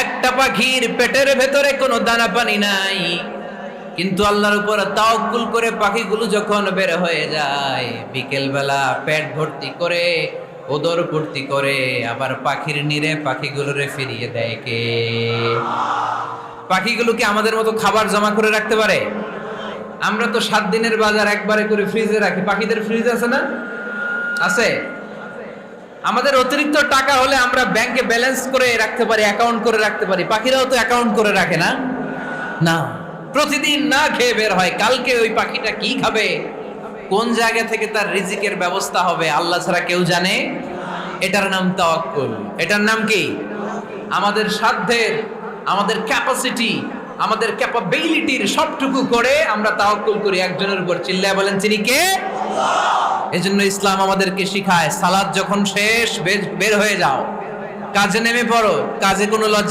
একটা পাখির পেটের ভেতরে কোনো দানা পানি নাই, কিন্তু আল্লাহর উপর তাওয়াক্কুল করে পাখিগুলো যখন বের হয়ে যায়, বিকেল বেলা পেট ভর্তি করে, উদর ভর্তি করে, আবার পাখির নিরে পাখিগুলোরে ফিরিয়ে দেয় কে? পাখিগুলো কি আমাদের মতো খাবার জমা করে রাখতে পারে? আমরা তো 7 দিনের বাজার একবারে করে ফ্রিজে রাখি। পাখিদের ফ্রিজ আছে না? আছে। আমাদের অতিরিক্ত টাকা হলে আমরা ব্যাংকে ব্যালেন্স করে রাখতে পারি, অ্যাকাউন্ট করে রাখতে পারি। পাখিরাও তো অ্যাকাউন্ট করে রাখে না? না, প্রতিদিন না খেয়ে বের হয়। কালকে ওই পাখিটা কি খাবে, কোন জায়গা থেকে তার রিজিকের ব্যবস্থা হবে, আল্লাহ ছাড়া কেউ জানে। এটার নাম তাওয়াক্কুল। এটার নাম কি? আমাদের সাধ্যের, আমাদের ক্যাপাসিটি, আমাদের ক্যাপাবিলিটির সবটুকু করে আমরা তাওয়াক্কুল করি একজনের উপর। চিল্লায় বলেন, তিনি কে? এজন্য ইসলাম আমাদেরকে শিখায়, সালাত যখন শেষ, বের হয়ে যাও, কাজে নেমে পড়ো। কাজে কোনো লজ্জা